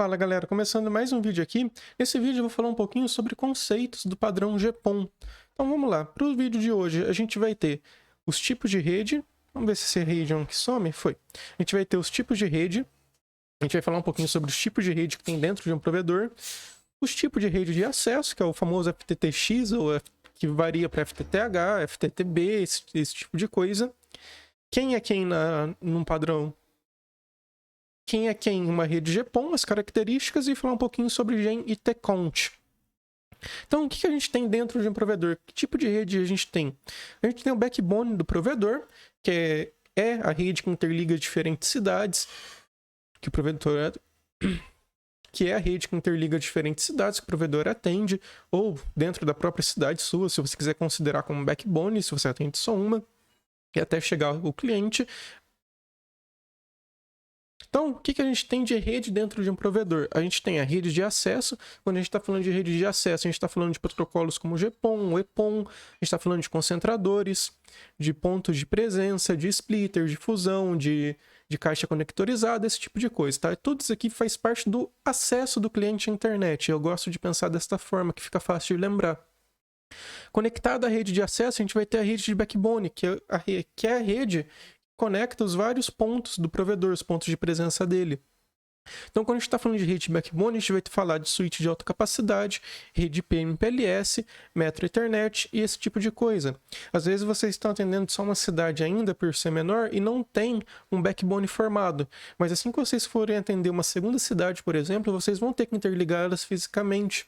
Fala galera, começando mais um vídeo aqui. Nesse vídeo eu vou falar um pouquinho sobre conceitos do padrão GPON. Então vamos lá, para o vídeo de hoje a gente vai ter os tipos de rede. Vamos ver se esse rede é um que some. Foi. A gente vai ter os tipos de rede. A gente vai falar um pouquinho sobre os tipos de rede que tem dentro de um provedor. Os tipos de rede de acesso, que é o famoso FTTX, ou que varia para FTTH, FTTB, esse tipo de coisa. Quem é quem num padrão? Quem é quem em uma rede GPON, as características e falar um pouquinho sobre GEN e TCONT. Então, o que a gente tem dentro de um provedor? Que tipo de rede a gente tem? A gente tem o backbone do provedor, que é a rede que interliga diferentes cidades, que o provedor que é a rede que interliga diferentes cidades que o provedor atende, ou dentro da própria cidade sua, se você quiser considerar como backbone, se você atende só uma, e até chegar o cliente. Então, o que a gente tem de rede dentro de um provedor? A gente tem a rede de acesso. Quando a gente está falando de rede de acesso, a gente está falando de protocolos como GPON, EPON, a gente está falando de concentradores, de pontos de presença, de splitter, de fusão, de caixa conectorizada, esse tipo de coisa, tá? Tudo isso aqui faz parte do acesso do cliente à internet. Eu gosto de pensar desta forma, que fica fácil de lembrar. Conectado à rede de acesso, a gente vai ter a rede de backbone, que é a rede conecta os vários pontos do provedor, os pontos de presença dele. Então, quando a gente está falando de rede de backbone, a gente vai falar de switch de alta capacidade, rede PMPLS, Metro Ethernet e esse tipo de coisa. Às vezes vocês estão atendendo só uma cidade ainda, por ser menor, e não tem um backbone formado. Mas assim que vocês forem atender uma segunda cidade, por exemplo, vocês vão ter que interligar elas fisicamente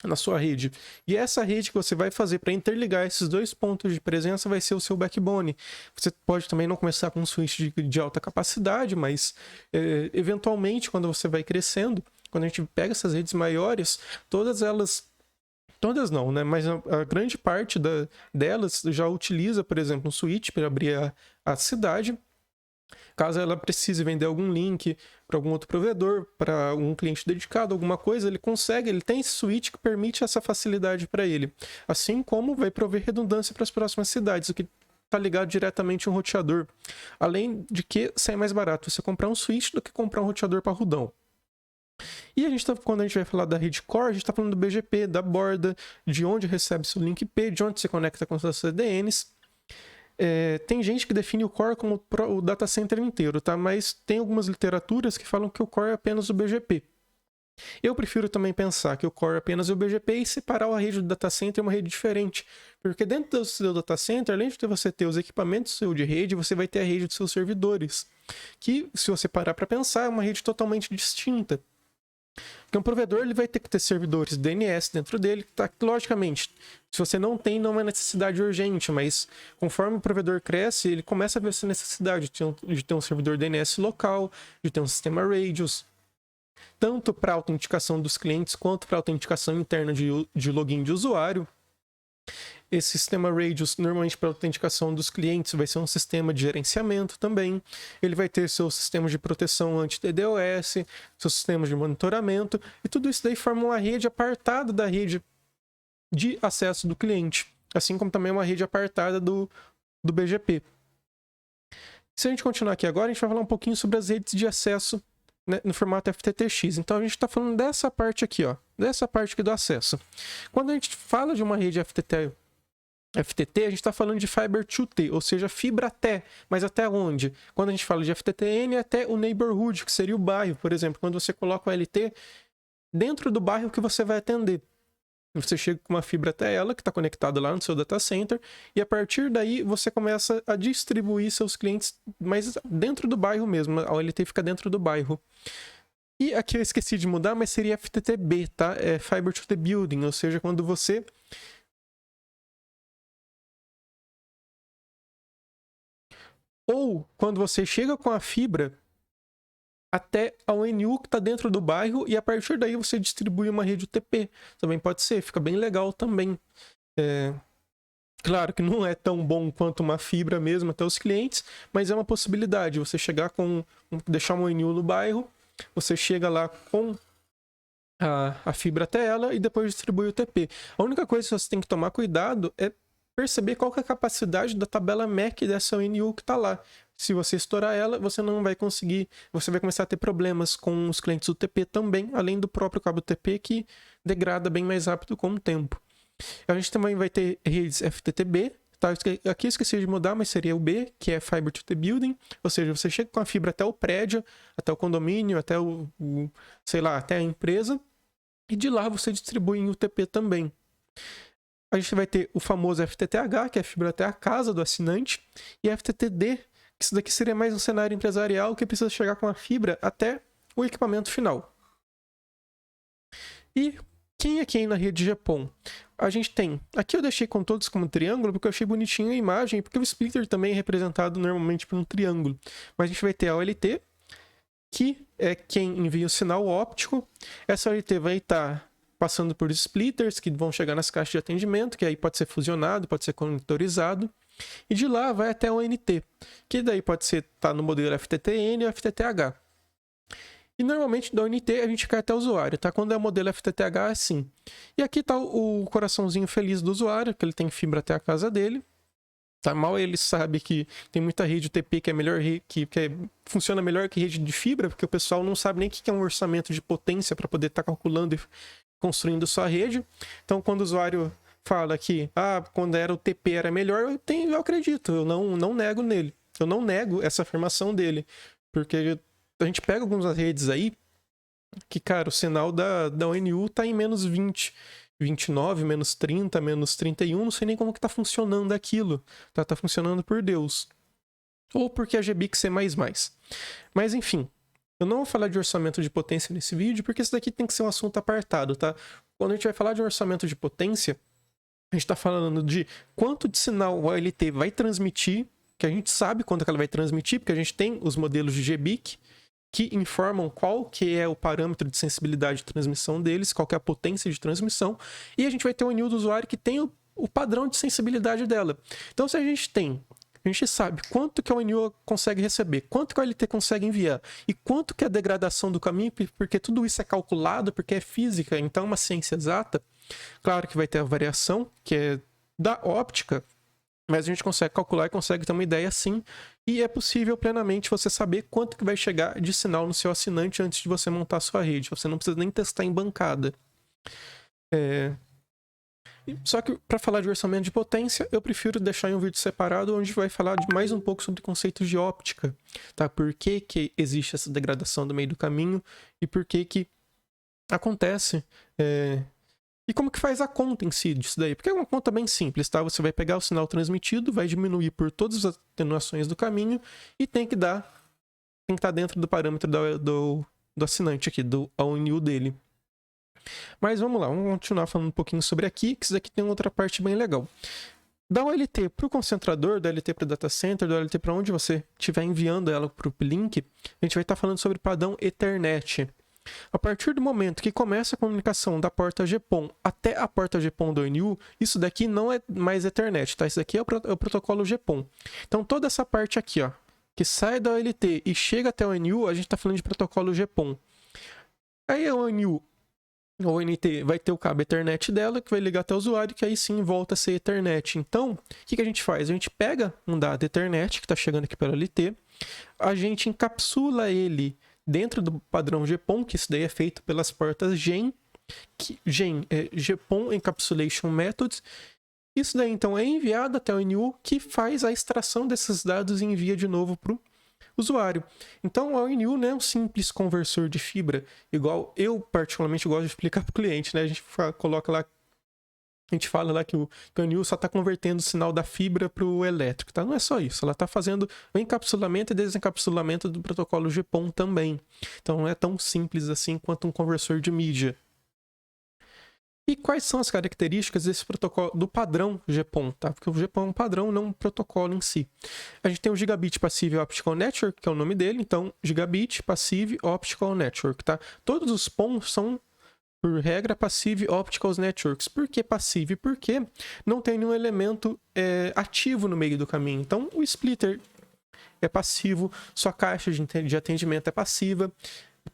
na sua rede. E essa rede que você vai fazer para interligar esses dois pontos de presença vai ser o seu backbone. Você pode também não começar com um switch de alta capacidade, mas eventualmente, quando você vai crescendo, quando a gente pega essas redes maiores, todas elas... Todas não, né? Mas a grande parte delas já utiliza, por exemplo, um switch para abrir a cidade. Caso ela precise vender algum link para algum outro provedor, para um cliente dedicado, alguma coisa, ele tem esse switch que permite essa facilidade para ele. Assim como vai prover redundância para as próximas cidades, o que está ligado diretamente a um roteador. Além de que sai mais barato você comprar um switch do que comprar um roteador parrudão. E quando a gente vai falar da rede core, a gente está falando do BGP, da borda, de onde recebe seu link IP, de onde se conecta com seus CDNs. Tem gente que define o core como o data center inteiro, tá? Mas tem algumas literaturas que falam que o core é apenas o BGP. Eu prefiro também pensar que o core é apenas o BGP e separar a rede do data center em uma rede diferente. Porque dentro do seu data center, além de você ter os equipamentos seu de rede, você vai ter a rede dos seus servidores. Que, se você parar para pensar, é uma rede totalmente distinta. Porque um provedor ele vai ter que ter servidores DNS dentro dele, tá? Logicamente, se você não tem, não é necessidade urgente, mas conforme o provedor cresce, ele começa a ver essa necessidade de ter um servidor DNS local, de ter um sistema Radius, tanto para autenticação dos clientes quanto para autenticação interna de login de usuário. Esse sistema Radius, normalmente para autenticação dos clientes, vai ser um sistema de gerenciamento também. Ele vai ter seu sistema de proteção anti-DDoS, seus sistemas de monitoramento, e tudo isso daí forma uma rede apartada da rede de acesso do cliente, assim como também uma rede apartada do BGP. Se a gente continuar aqui agora, a gente vai falar um pouquinho sobre as redes de acesso, né, no formato FTTX. Então a gente está falando dessa parte aqui, ó, dessa parte aqui do acesso. Quando a gente fala de uma rede FTT, a gente está falando de Fiber to T, ou seja, fibra até. Mas até onde? Quando a gente fala de FTTN, até o neighborhood, que seria o bairro, por exemplo. Quando você coloca o LT dentro do bairro que você vai atender. Você chega com uma fibra até ela, que está conectada lá no seu data center, e a partir daí você começa a distribuir seus clientes, mas dentro do bairro mesmo. A OLT fica dentro do bairro. E aqui eu esqueci de mudar, mas seria FTTB, tá? É Fiber to the Building, ou seja, quando você... Ou quando você chega com a fibra até a ONU que está dentro do bairro e a partir daí você distribui uma rede UTP. Também pode ser, fica bem legal também. Claro que não é tão bom quanto uma fibra mesmo até os clientes, mas é uma possibilidade. Você chegar deixar uma ONU no bairro, você chega lá com a fibra até ela e depois distribui o UTP. A única coisa que você tem que tomar cuidado é perceber qual que é a capacidade da tabela MAC dessa ONU que está lá. Se você estourar ela, você não vai conseguir, você vai começar a ter problemas com os clientes UTP também, além do próprio cabo UTP que degrada bem mais rápido com o tempo. A gente também vai ter redes FTTB, tá? Aqui eu esqueci de mudar, mas seria o B, que é Fiber to the Building, ou seja, você chega com a fibra até o prédio, até o condomínio, até sei lá, até a empresa, e de lá você distribui em UTP também. A gente vai ter o famoso FTTH, que é a fibra até a casa do assinante, e FTTD, que isso daqui seria mais um cenário empresarial que precisa chegar com a fibra até o equipamento final. E quem é quem na rede GPON? A gente tem... Aqui eu deixei com todos como triângulo, porque eu achei bonitinho a imagem, porque o splitter também é representado normalmente por um triângulo. Mas a gente vai ter a OLT, que é quem envia o sinal óptico. Essa OLT vai estar passando por splitters, que vão chegar nas caixas de atendimento, que aí pode ser fusionado, pode ser conectorizado. E de lá vai até o ONT, que daí pode ser no modelo FTTN ou FTTH. E normalmente da ONT a gente cai até o usuário, tá? Quando é o modelo FTTH é assim. E aqui tá o coraçãozinho feliz do usuário, que ele tem fibra até a casa dele. Tá? Mal ele sabe que tem muita rede UTP que é melhor, funciona melhor que rede de fibra, porque o pessoal não sabe nem o que é um orçamento de potência para poder estar calculando e construindo sua rede. Então quando o usuário fala que quando era o TP era melhor, eu acredito, eu não nego nele. Eu não nego essa afirmação dele, porque a gente pega algumas redes aí que, cara, o sinal da ONU tá em menos 20, 29, menos 30, menos 31, não sei nem como que tá funcionando aquilo. Tá funcionando por Deus. Ou porque a GBIC C++. Mas enfim, eu não vou falar de orçamento de potência nesse vídeo, porque isso daqui tem que ser um assunto apartado, tá? Quando a gente vai falar de um orçamento de potência, a gente está falando de quanto de sinal o OLT vai transmitir, que a gente sabe quanto que ela vai transmitir, porque a gente tem os modelos de GBIC, que informam qual que é o parâmetro de sensibilidade de transmissão deles, qual que é a potência de transmissão, e a gente vai ter o ONU do usuário que tem o padrão de sensibilidade dela. Então, se a gente sabe quanto que a ONU consegue receber, quanto que a OLT consegue enviar, e quanto que é a degradação do caminho, porque tudo isso é calculado, porque é física, então é uma ciência exata. Claro que vai ter a variação, que é da óptica, mas a gente consegue calcular e consegue ter uma ideia sim, e é possível plenamente você saber quanto que vai chegar de sinal no seu assinante antes de você montar a sua rede. Você não precisa nem testar em bancada. Só que para falar de orçamento de potência, eu prefiro deixar em um vídeo separado onde vai falar mais um pouco sobre conceitos de óptica, tá? Por que existe essa degradação do meio do caminho e por que acontece... E como que faz a conta em si disso daí? Porque é uma conta bem simples, tá? Você vai pegar o sinal transmitido, vai diminuir por todas as atenuações do caminho e tem que estar dentro do parâmetro do assinante aqui, do ONU dele. Mas vamos lá, vamos continuar falando um pouquinho sobre aqui, que isso daqui tem outra parte bem legal. Da OLT para o concentrador, da OLT para o data center, da OLT para onde você estiver enviando ela para o link, a gente vai estar falando sobre padrão Ethernet. A partir do momento que começa a comunicação da porta GPON até a porta GPON do ONU, isso daqui não é mais Ethernet, tá? Isso daqui é o protocolo GPON. Então toda essa parte aqui, ó, que sai da OLT e chega até o ONU, a gente está falando de protocolo GPON. Aí a ONU, o ONT vai ter o cabo Ethernet dela, que vai ligar até o usuário, que aí sim volta a ser Ethernet. Então, o que a gente faz? A gente pega um dado Ethernet, que está chegando aqui pela OLT, a gente encapsula ele dentro do padrão GPON, que isso daí é feito pelas portas GEN, GEN é GPON Encapsulation Methods. Isso daí então é enviado até o ONU, que faz a extração desses dados e envia de novo para o usuário. Então a ONU não é um simples conversor de fibra, igual eu particularmente gosto de explicar para o cliente, né? A gente coloca lá, a gente fala lá que o ONU só está convertendo o sinal da fibra para o elétrico, tá? Não é só isso, ela está fazendo o encapsulamento e desencapsulamento do protocolo GPON também. Então não é tão simples assim quanto um conversor de mídia. E quais são as características desse protocolo, do padrão GPON, tá? Porque o GPON é um padrão, não um protocolo em si. A gente tem o Gigabit Passive Optical Network, que é o nome dele, então Gigabit Passive Optical Network, tá? Todos os PON são, por regra, Passive Optical Networks. Por que passive? Porque não tem nenhum elemento ativo no meio do caminho. Então o splitter é passivo, sua caixa de atendimento é passiva.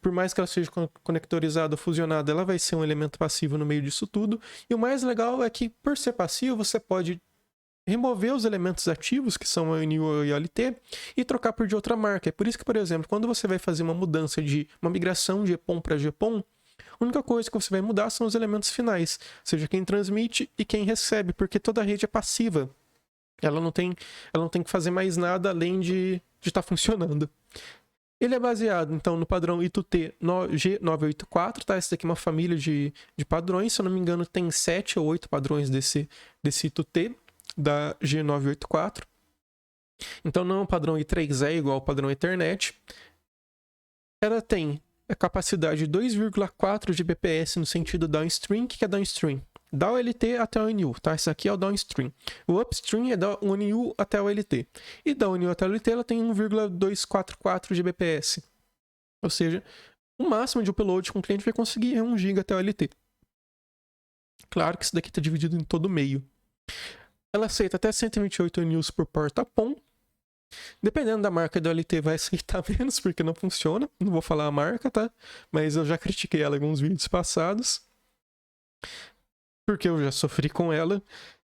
Por mais que ela seja conectorizada ou fusionada, ela vai ser um elemento passivo no meio disso tudo. E o mais legal é que, por ser passivo, você pode remover os elementos ativos, que são a ONU e a OLT, e trocar por de outra marca. É por isso que, por exemplo, quando você vai fazer uma mudança de uma migração de EPOM para GPOM, a única coisa que você vai mudar são os elementos finais, ou seja, quem transmite e quem recebe, porque toda a rede é passiva. Ela não tem que fazer mais nada além de estar funcionando. Ele é baseado, então, no padrão ITU-T G984, tá? Essa daqui é uma família de padrões, se eu não me engano, tem 7 ou 8 padrões desse ITU-T da G984. Então não é um padrão I3E igual ao padrão Ethernet. Ela tem a capacidade de 2,4 Gbps no sentido downstream. O que é downstream? Da OLT até a ONU, tá? Esse aqui é o downstream. O upstream é da ONU até a OLT. E da ONU até a OLT ela tem 1,244 Gbps. Ou seja, o máximo de upload que um cliente vai conseguir é 1 GB até a OLT. Claro que isso daqui está dividido em todo o meio. Ela aceita até 128 ONUs por porta POM. Dependendo da marca da OLT vai aceitar menos, porque não funciona. Não vou falar a marca, tá? Mas eu já critiquei ela em alguns vídeos passados. Porque eu já sofri com ela.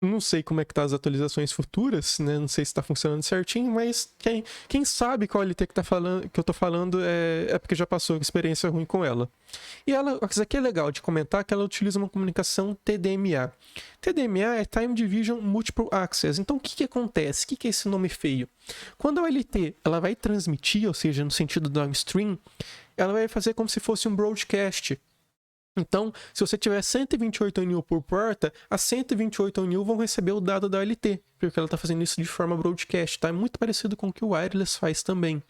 Não sei como é que tá as atualizações futuras, né? Não sei se tá funcionando certinho, mas quem sabe qual OLT que eu tô falando é porque já passou experiência ruim com ela. E isso aqui é legal de comentar, que ela utiliza uma comunicação TDMA. TDMA é Time Division Multiple Access. Então o que acontece? O que é esse nome feio? Quando a OLT ela vai transmitir, ou seja, no sentido downstream, ela vai fazer como se fosse um broadcast. Então, se você tiver 128 ONU por porta, as 128 ONU vão receber o dado da OLT, porque ela está fazendo isso de forma broadcast, tá? É muito parecido com o que o wireless faz também.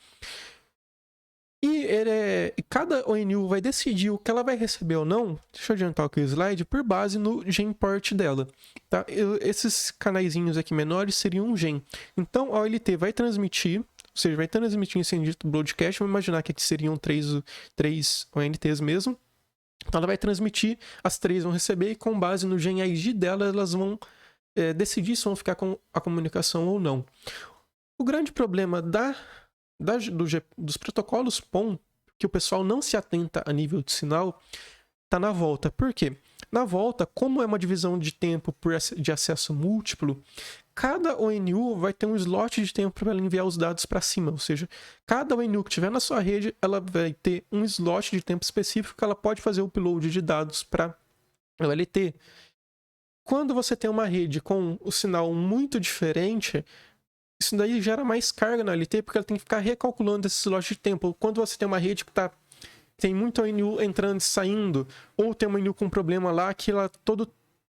E cada ONU vai decidir o que ela vai receber ou não, deixa eu adiantar aqui o slide, por base no gen port dela. Tá? Esses canaizinhos aqui menores seriam um gen. Então, a OLT vai transmitir, ou seja, vai transmitir esse dito broadcast, vamos imaginar que aqui seriam três ONTs mesmo. Então ela vai transmitir, as 3 vão receber e com base no gen ID dela elas vão decidir se vão ficar com a comunicação ou não. O grande problema dos protocolos POM, que o pessoal não se atenta a nível de sinal, está na volta. Por quê? Na volta, como é uma divisão de tempo de acesso múltiplo, cada ONU vai ter um slot de tempo para ela enviar os dados para cima. Ou seja, cada ONU que tiver na sua rede, ela vai ter um slot de tempo específico que ela pode fazer o upload de dados para a OLT. Quando você tem uma rede com o sinal muito diferente, isso daí gera mais carga na OLT, porque ela tem que ficar recalculando esse slot de tempo. Quando você tem uma rede que tem muita ONU entrando e saindo, ou tem uma ONU com problema lá que ela todo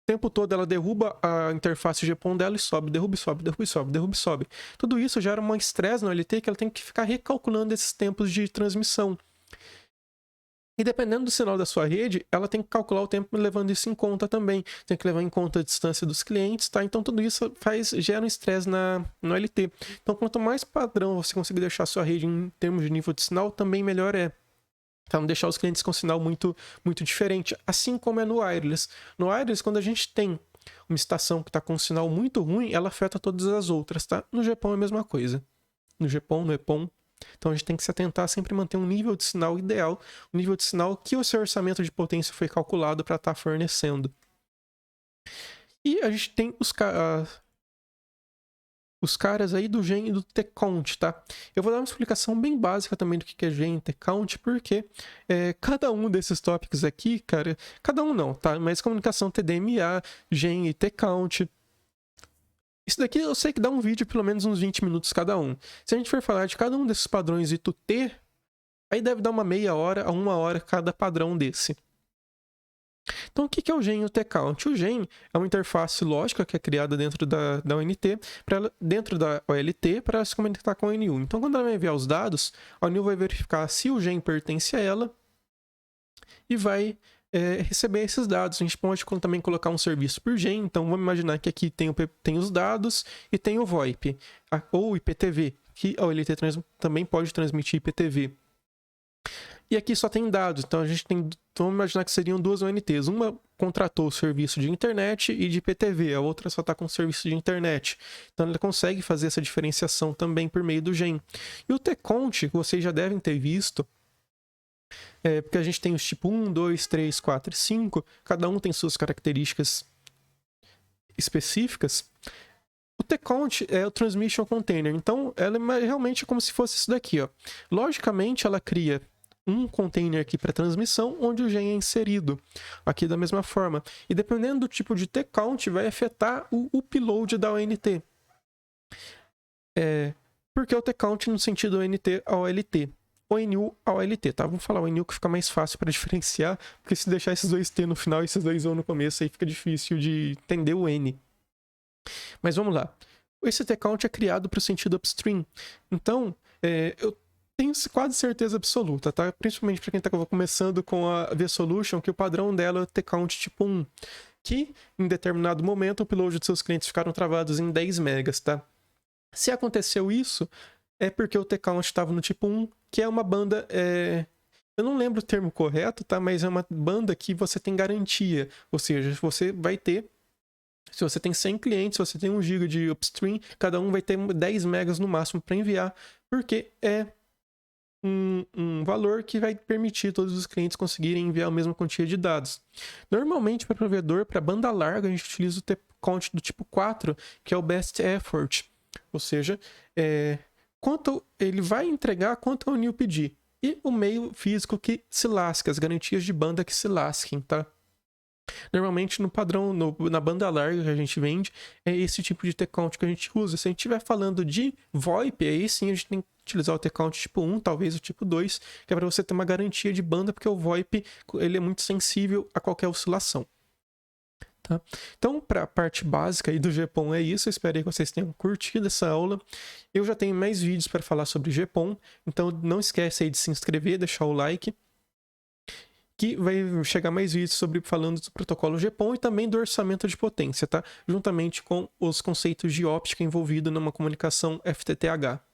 tempo todo ela derruba a interface GPON dela e sobe, derruba e sobe, derruba e sobe, derruba e sobe. Tudo isso gera um estresse na OLT que ela tem que ficar recalculando esses tempos de transmissão. E dependendo do sinal da sua rede, ela tem que calcular o tempo levando isso em conta também. Tem que levar em conta a distância dos clientes, tá? Então tudo isso gera um estresse no OLT. Então quanto mais padrão você conseguir deixar a sua rede em termos de nível de sinal, também melhor é. Para não deixar os clientes com sinal muito, muito diferente. Assim como é no wireless. No wireless, quando a gente tem uma estação que está com um sinal muito ruim, ela afeta todas as outras, tá? No GPON é a mesma coisa. No GPON, no EPON. Então a gente tem que se atentar a sempre manter um nível de sinal ideal, um nível de sinal que o seu orçamento de potência foi calculado para estar fornecendo. E a gente tem os caras aí do gen e do T-count, tá? Eu vou dar uma explicação bem básica também do que é gen e T-count, porque cada um desses tópicos aqui, cara, cada um não, tá? Mas comunicação TDMA, gen e T-count, isso daqui eu sei que dá um vídeo pelo menos uns 20 minutos cada um. Se a gente for falar de cada um desses padrões ITU-T, aí deve dar uma meia hora a 1 hora cada padrão desse. Então, o que é o gen e o T-count? O gen é uma interface lógica que é criada dentro da ONT, dentro da OLT, para ela se conectar com a ONU. Então, quando ela vai enviar os dados, a ONU vai verificar se o gen pertence a ela e vai receber esses dados. A gente pode também colocar um serviço por gen. Então, vamos imaginar que aqui tem os dados e tem o VoIP, ou IPTV, que a OLT também pode transmitir IPTV. E aqui só tem dados, então a gente tem, vamos imaginar que seriam 2 ONTs. Uma contratou o serviço de internet e de IPTV, a outra só está com o serviço de internet. Então ela consegue fazer essa diferenciação também por meio do gen. E o T-count, que vocês já devem ter visto, porque a gente tem os tipo 1, 2, 3, 4 e 5, cada um tem suas características específicas. O T-Count é o Transmission Container, então ela é realmente como se fosse isso daqui, ó. Logicamente, ela cria um container aqui para transmissão, onde o gen é inserido, aqui da mesma forma. E dependendo do tipo de T-Count, vai afetar o upload da ONT. Porque o T-Count no sentido ONT ao OLT. ONU ao OLT, tá? Vamos falar ONU que fica mais fácil para diferenciar, porque se deixar esses dois T no final e esses dois O no começo, aí fica difícil de entender o N. Mas vamos lá. Esse T-Count é criado para o sentido upstream. Então, eu tenho quase certeza absoluta, tá? Principalmente para quem está começando com a V-Solution, que o padrão dela é o T-Count tipo 1, que em determinado momento o upload dos seus clientes ficaram travados em 10 megas, tá? Se aconteceu isso, é porque o T-Count estava no tipo 1, que é uma banda... Eu não lembro o termo correto, tá? Mas é uma banda que você tem garantia. Ou seja, você vai ter... Se você tem 100 clientes, se você tem 1 GB de upstream, cada um vai ter 10 megas no máximo para enviar, porque é um valor que vai permitir todos os clientes conseguirem enviar a mesma quantia de dados. Normalmente, para provedor, para banda larga, a gente utiliza o T-Count do tipo 4, que é o Best Effort. Ou seja, quanto ele vai entregar, quanto a ONU pedir. E o meio físico que se lasca, as garantias de banda que se lasquem, tá? Normalmente no padrão, na banda larga que a gente vende, é esse tipo de T-Count que a gente usa. Se a gente estiver falando de VoIP, aí sim a gente tem que utilizar o T-Count tipo 1, talvez o tipo 2, que é para você ter uma garantia de banda, porque o VoIP ele é muito sensível a qualquer oscilação. Tá? Então, para a parte básica aí do GPON é isso. Eu espero que vocês tenham curtido essa aula. Eu já tenho mais vídeos para falar sobre GPON, então não esquece aí de se inscrever, deixar o like, que vai chegar mais vídeos falando do protocolo GPON e também do orçamento de potência, tá? Juntamente com os conceitos de óptica envolvido numa comunicação FTTH.